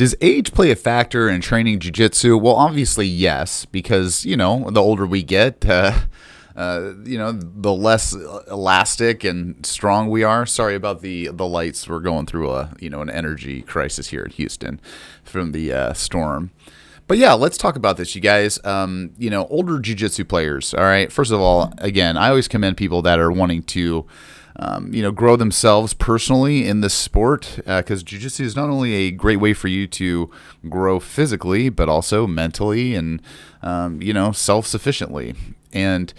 Does age play a factor in training jiu-jitsu? Well, obviously, yes, because, the older we get, the less elastic and strong we are. Sorry about the lights. We're going through an energy crisis here in Houston from the storm. But yeah, let's talk about this, you guys. Older jiu-jitsu players. All right. First of all, again, I always commend people that are wanting to grow themselves personally in this sport, because jiu-jitsu is not only a great way for you to grow physically, but also mentally and, self-sufficiently. And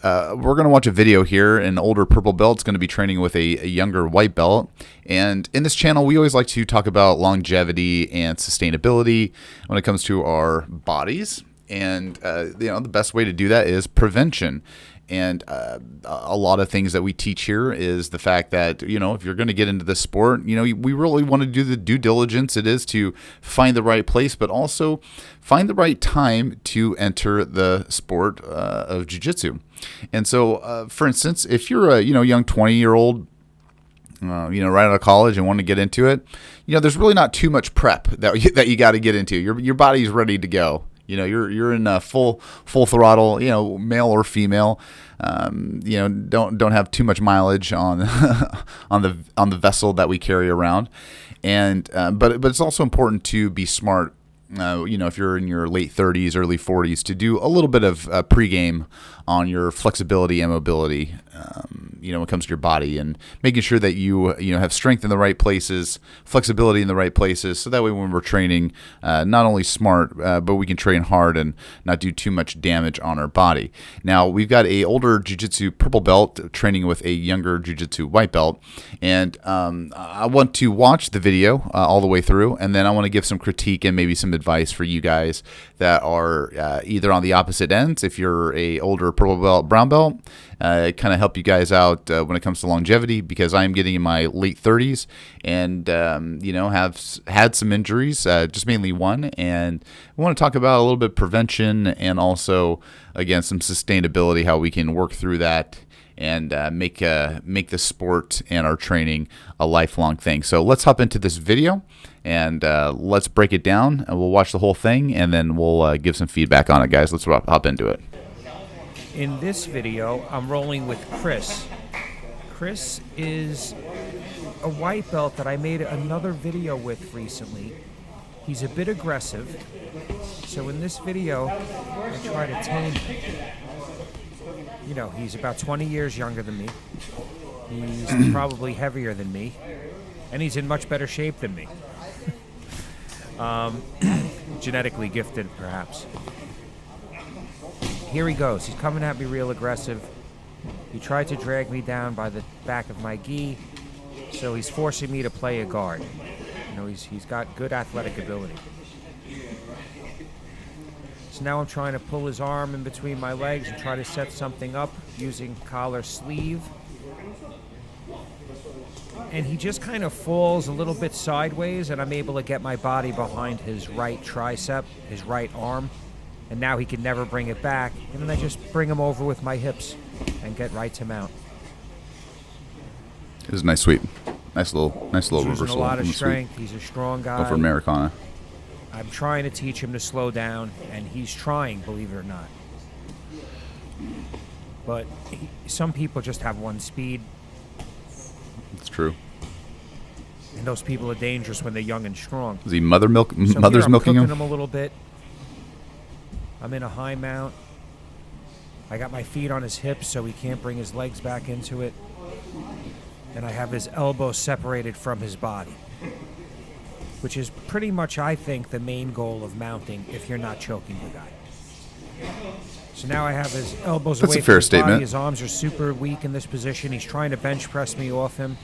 we're going to watch a video here. An older purple belt's going to be training with a younger white belt. And in this channel, we always like to talk about longevity and sustainability when it comes to our bodies. And, the best way to do that is prevention. And a lot of things that we teach here is the fact that, if you're going to get into this sport, we really want to do the due diligence it is to find the right place, but also find the right time to enter the sport of jiu-jitsu. And so, for instance, if you're a, young 20-year-old, right out of college and want to get into it, there's really not too much prep that you got to get into. Your body's ready to go. You're in full throttle, male or female. Don't have too much mileage on on the vessel that we carry around, and but it's also important to be smart. If you're in your late 30s, early 40s, to do a little bit of pregame on your flexibility and mobility, when it comes to your body, and making sure that you have strength in the right places, flexibility in the right places, so that way when we're training, not only smart, but we can train hard and not do too much damage on our body. Now, we've got a older jiu-jitsu purple belt training with a younger jiu-jitsu white belt, and I want to watch the video all the way through, and then I want to give some critique and maybe some advice for you guys that are either on the opposite ends. If you're a older purple belt, brown belt, kind of help you guys out when it comes to longevity, because I am getting in my late 30s and have had some injuries, just mainly one, and we want to talk about a little bit of prevention and also, again, some sustainability, how we can work through that and make the sport and our training a lifelong thing. So let's hop into this video and let's break it down, and we'll watch the whole thing, and then we'll give some feedback on it, guys. Let's hop into it. In this video, I'm rolling with Chris. Chris is a white belt that I made another video with recently. He's a bit aggressive, so in this video, I try to tame him. He's about 20 years younger than me. He's probably heavier than me, and he's in much better shape than me. Genetically gifted, perhaps. Here he goes. He's coming at me real aggressive. He tried to drag me down by the back of my gi, so he's forcing me to play a guard. He's got good athletic ability. So now I'm trying to pull his arm in between my legs and try to set something up using collar sleeve. And he just kind of falls a little bit sideways, and I'm able to get my body behind his right tricep, his right arm. And now he can never bring it back. And then I just bring him over with my hips and get right to mount. This is a nice sweep. Nice little He's reversal. using a lot of strength. He's a strong guy. Go for Americana. I'm trying to teach him to slow down, and he's trying, believe it or not. But some people just have one speed. It's true. And those people are dangerous when they're young and strong. Is he mother's milking I'm him? cooking him a little bit. I'm in a high mount. I got my feet on his hips so he can't bring his legs back into it. And I have his elbows separated from his body, which is pretty much, I think, the main goal of mounting if you're not choking the guy. So now I have his elbows That's away a fair from his statement. body. His arms are super weak in this position. He's trying to bench press me off him.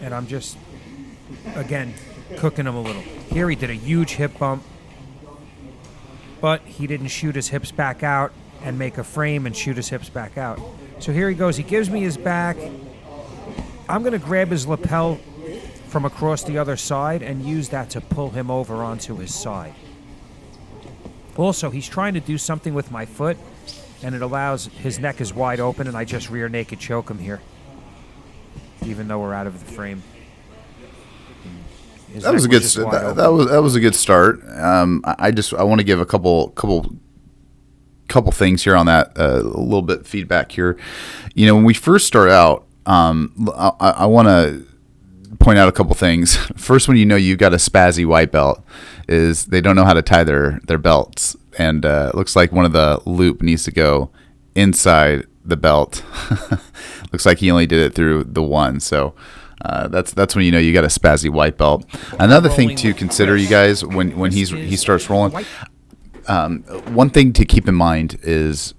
And I'm just, again, cooking him a little. Here he did a huge hip bump, but he didn't shoot his hips back out and make a frame and shoot his hips back out. So here he goes. He gives me his back. I'm going to grab his lapel from across the other side and use that to pull him over onto his side. Also, he's trying to do something with my foot, and it allows, his neck is wide open, and I just rear naked choke him here, even though we're out of the frame. His That was a neck good. just wide open. That was a good start. I want to give a couple things here on that. A little bit feedback here. When we first start out, I want to point out a couple things. First, when you've got a spazzy white belt, is they don't know how to tie their belts, and it looks like one of the loop needs to go inside the belt. Looks like he only did it through the one, so that's when you got a spazzy white belt. Another thing to consider, you guys, when he starts rolling, one thing to keep in mind is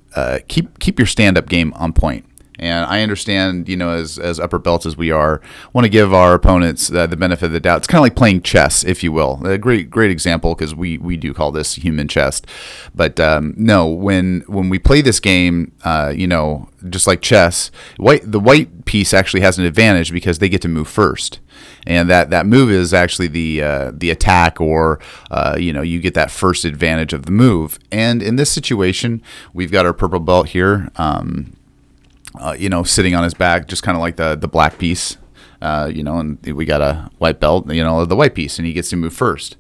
keep your stand-up game on point. And I understand, as upper belts as we are, want to give our opponents the benefit of the doubt. It's kind of like playing chess, if you will. A great example, because we do call this human chess. But no, when we play this game, just like chess, the white piece actually has an advantage because they get to move first. And that move is actually the attack, or you get that first advantage of the move. And in this situation, we've got our purple belt here. Sitting on his back, just kind of like the black piece, and we got a white belt, the white piece, and he gets to move first.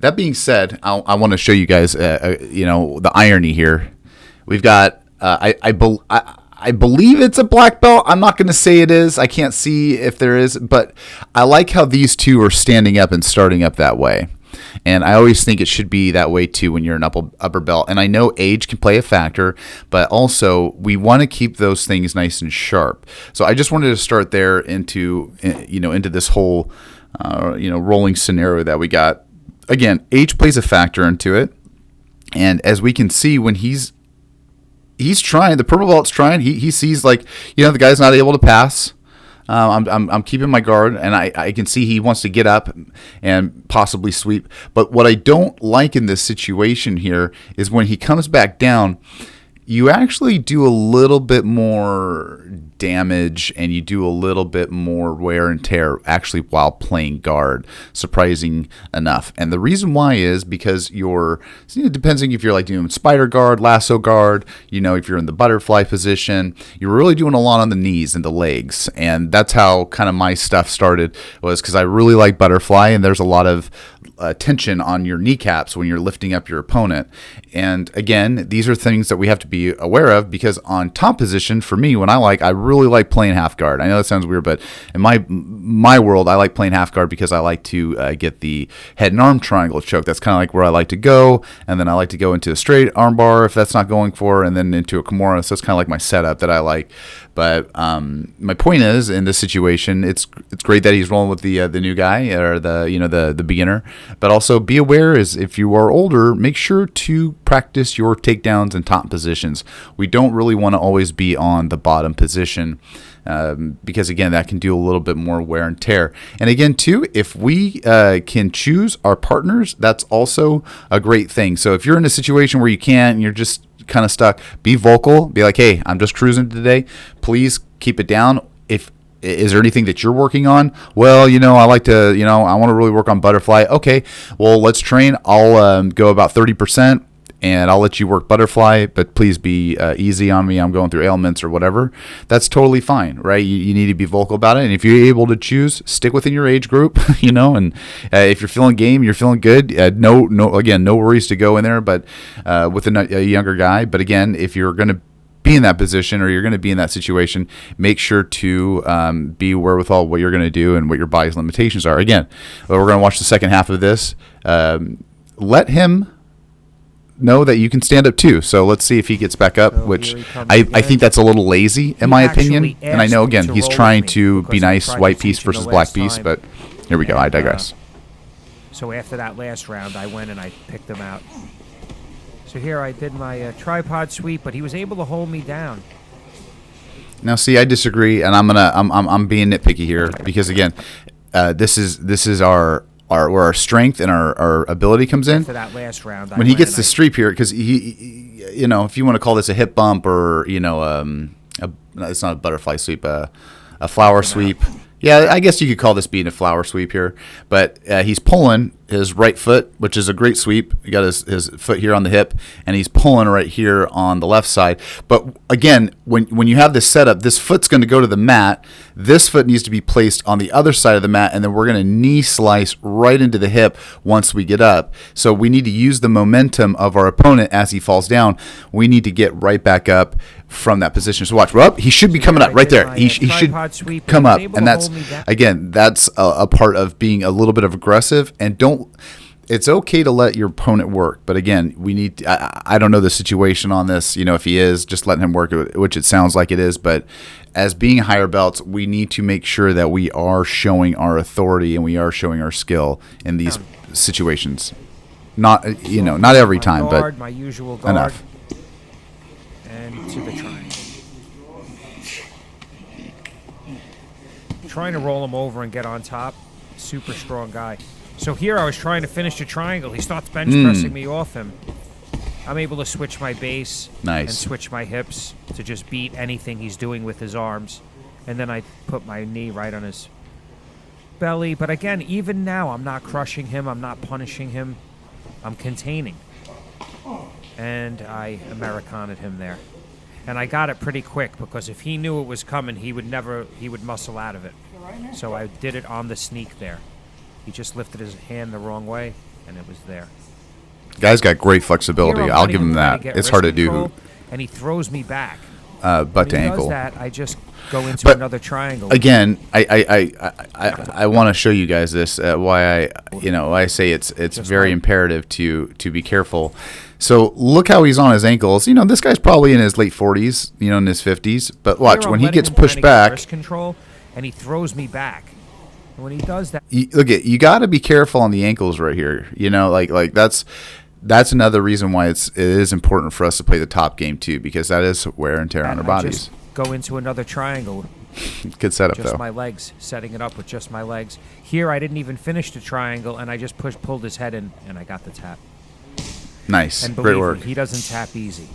That being said, I want to show you guys, the irony here. We've got, I believe it's a black belt. I'm not going to say it is. I can't see if there is, but I like how these two are standing up and starting up that way. And I always think it should be that way too when you're an upper belt. And I know age can play a factor, but also we want to keep those things nice and sharp. So I just wanted to start there into this whole rolling scenario that we got. Again, age plays a factor into it. And as we can see, when he's trying, the purple belt's trying, he sees the guy's not able to pass. I'm keeping my guard, and I can see he wants to get up and possibly sweep. But what I don't like in this situation here is when he comes back down, you actually do a little bit more damage and you do a little bit more wear and tear actually while playing guard, surprising enough. And the reason why is because depending if you're doing spider guard, lasso guard, if you're in the butterfly position, you're really doing a lot on the knees and the legs. And that's how kind of my stuff started, was because I really like butterfly, and there's a lot of tension on your kneecaps when you're lifting up your opponent. And again, these are things that we have to be aware of, because on top position, for me, I really like playing half guard. I know that sounds weird, but in my world, I like playing half guard because I like to get the head and arm triangle choke. That's kind of like where I like to go, and then I like to go into a straight arm bar if that's not going for, and then into a Kimura. So that's kind of like my setup that I like. But my point is, in this situation, it's great that he's rolling with the new guy, or the beginner. But also be aware, is if you are older, make sure to practice your takedowns and top positions. We don't really want to always be on the bottom position, because again, that can do a little bit more wear and tear. And again, too, if we can choose our partners, that's also a great thing. So if you're in a situation where you can't, and you're just kind of stuck, be vocal, be like, hey, I'm just cruising today, please keep it down. Is there anything that you're working on? Well, I like to, I want to really work on butterfly. Okay, well, let's train. I'll go about 30%, and I'll let you work butterfly, but please be easy on me. I'm going through ailments or whatever. That's totally fine, right? You need to be vocal about it. And if you're able to choose, stick within your age group, and if you're feeling game, you're feeling good, no worries to go in there, but with a younger guy. But again, if you're going to be in that position, or you're going to be in that situation, make sure to be aware with all what you're going to do and what your body's limitations are. Again, we're going to watch the second half of this. Let him know that you can stand up too. So let's see if he gets back up, which I think that's a little lazy in my opinion. And I know, again, he's trying to be nice, white piece versus black piece, but here we go. I digress. So after that last round, I went and I picked him out. So here I did my tripod sweep, but he was able to hold me down. Now, see, I disagree, and I'm being nitpicky here, because again, this is where our strength and our ability comes in. After that last round, when he gets the streep here, because he, if you want to call this a hip bump, or it's not a butterfly sweep, a flower sweep. Yeah, I guess you could call this being a flower sweep here, but he's pulling. his right foot, which is a great sweep. He got his foot here on the hip, and he's pulling right here on the left side. But again, when you have this setup, this foot's going to go to the mat. This foot needs to be placed on the other side of the mat, and then we're going to knee slice right into the hip once we get up. So we need to use the momentum of our opponent as he falls down. We need to get right back up from that position. So watch, Rob. He should be coming up right there. He should come up, and that's again, that's a part of being a little bit of aggressive. And it's okay to let your opponent work, but again, we need. I don't know the situation on this. If he is just letting him work, which it sounds like it is, but as being higher belts, we need to make sure that we are showing our authority and we are showing our skill in these situations. Not not every time, but my usual guard, enough. And to the triangle. Trying to roll him over and get on top. Super strong guy. So here I was trying to finish the triangle. He starts bench pressing me off him. I'm able to switch my base and switch my hips to just beat anything he's doing with his arms. And then I put my knee right on his belly. But again, even now, I'm not crushing him. I'm not punishing him. I'm containing. And I Americana'd him there. And I got it pretty quick because if he knew it was coming, he would muscle out of it. So I did it on the sneak there. He just lifted his hand the wrong way, and it was there. Guy's got great flexibility. I'll give him that. It's hard to do. And he throws me back. Butt to ankle. Does that, I just go into another triangle. Again, I want to show you guys this. Why I say it's just very imperative to be careful. So look how he's on his ankles. This guy's probably in his late 40s, in his 50s. But watch, when he gets pushed back, wrist control, and he throws me back. And when he does that, you got to be careful on the ankles right here. Like that's another reason why it is important for us to play the top game too, because that is wear and tear on our bodies. Just go into another triangle. Good setup, just though. My legs, setting it up with just my legs. Here, I didn't even finish the triangle, and I just pulled his head in, and I got the tap. Nice, and great work. He doesn't tap easy.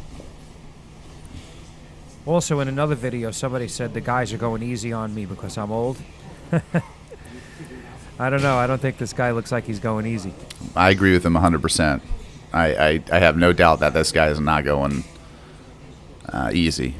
Also, in another video, somebody said the guys are going easy on me because I'm old. I don't know. I don't think this guy looks like he's going easy. I agree with him 100%. I have no doubt that this guy is not going easy.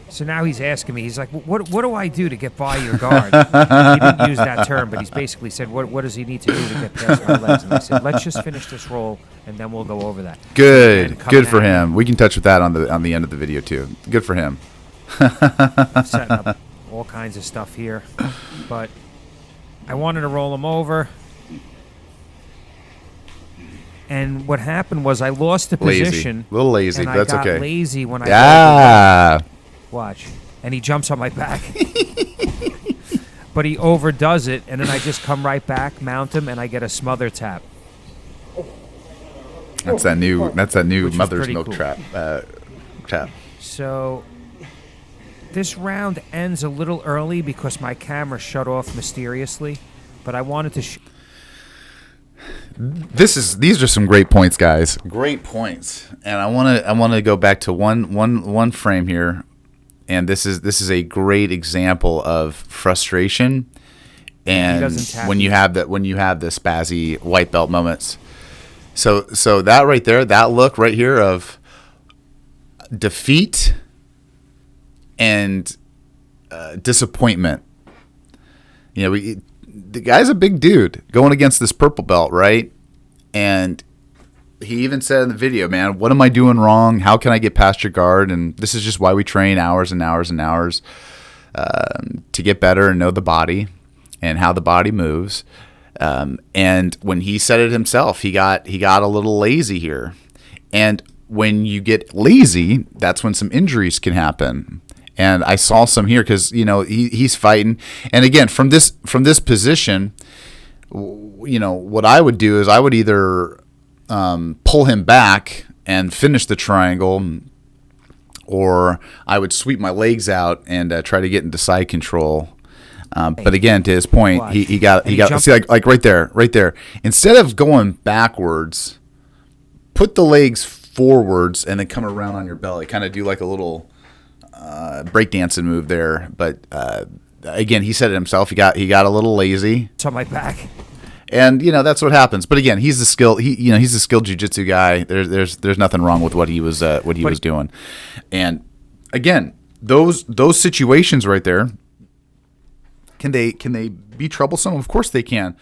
So now he's asking me, he's like, what do I do to get by your guard? He didn't use that term, but he's basically said, what does he need to do to get past my legs? And I said, let's just finish this roll, and then we'll go over that. Good for him. We can touch with that on the end of the video, too. Good for him. Setting up all kinds of stuff here. But I wanted to roll him over. And what happened was I lost the position. A little lazy, but that's okay. I got lazy when I watch. And he jumps on my back. But he overdoes it, and then I just come right back, mount him, and I get a smother tap. That's that new mother's milk trap. So this round ends a little early because my camera shut off mysteriously, but I wanted to These are some great points, guys. Great points. And I want to go back to one frame here. And this is a great example of frustration, and when you have the spazzy white belt moments. So that right there, that look right here of defeat and disappointment. The guy's a big dude going against this purple belt, right? And he even said in the video, man, what am I doing wrong? How can I get past your guard? And this is just why we train hours and hours and hours to get better and know the body and how the body moves. And when he said it himself, he got a little lazy here. And when you get lazy, that's when some injuries can happen. And I saw some here because he's fighting. And again, from this position, what I would do is I would either pull him back and finish the triangle, or I would sweep my legs out and try to get into side control. But again, to his point, he got see, like right there. Instead of going backwards, put the legs forwards and then come around on your belly. Kind of do like a little breakdancing move there. But again, he said it himself. He got a little lazy. It's on my back. And that's what happens. But again, he's a skilled he's a skilled jiu-jitsu guy. There's nothing wrong with what he was doing. And again, those situations right there, can they be troublesome? Of course they can.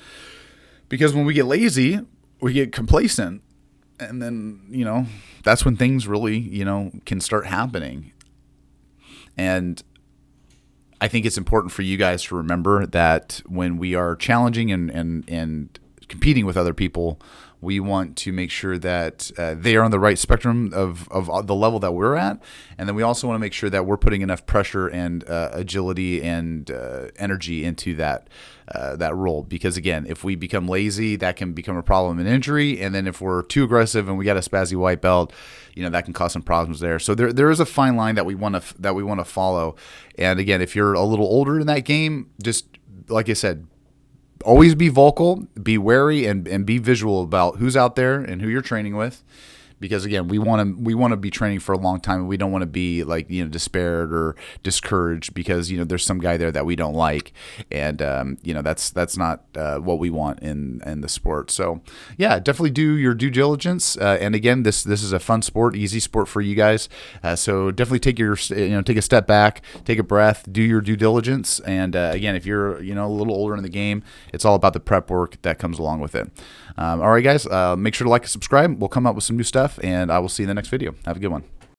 Because when we get lazy, we get complacent, and then that's when things really can start happening. And I think it's important for you guys to remember that when we are challenging and competing with other people, we want to make sure that they are on the right spectrum of the level that we're at. And then we also want to make sure that we're putting enough pressure and agility and energy into that role. Because again, if we become lazy, that can become a problem in injury. And then if we're too aggressive and we got a spazzy white belt, that can cause some problems there. So there is a fine line that we want to follow. And again, if you're a little older in that game, just like I said, always be vocal, be wary, and be visual about who's out there and who you're training with. Because again, we want to be training for a long time, and we don't want to be despaired or discouraged because there's some guy there that we don't like, and that's not what we want in the sport. So yeah, definitely do your due diligence. And again, this is a fun sport, easy sport for you guys. So definitely take a step back, take a breath, do your due diligence. And again, if you're a little older in the game, it's all about the prep work that comes along with it. All right, guys, make sure to like and subscribe. We'll come up with some new stuff, and I will see you in the next video. Have a good one.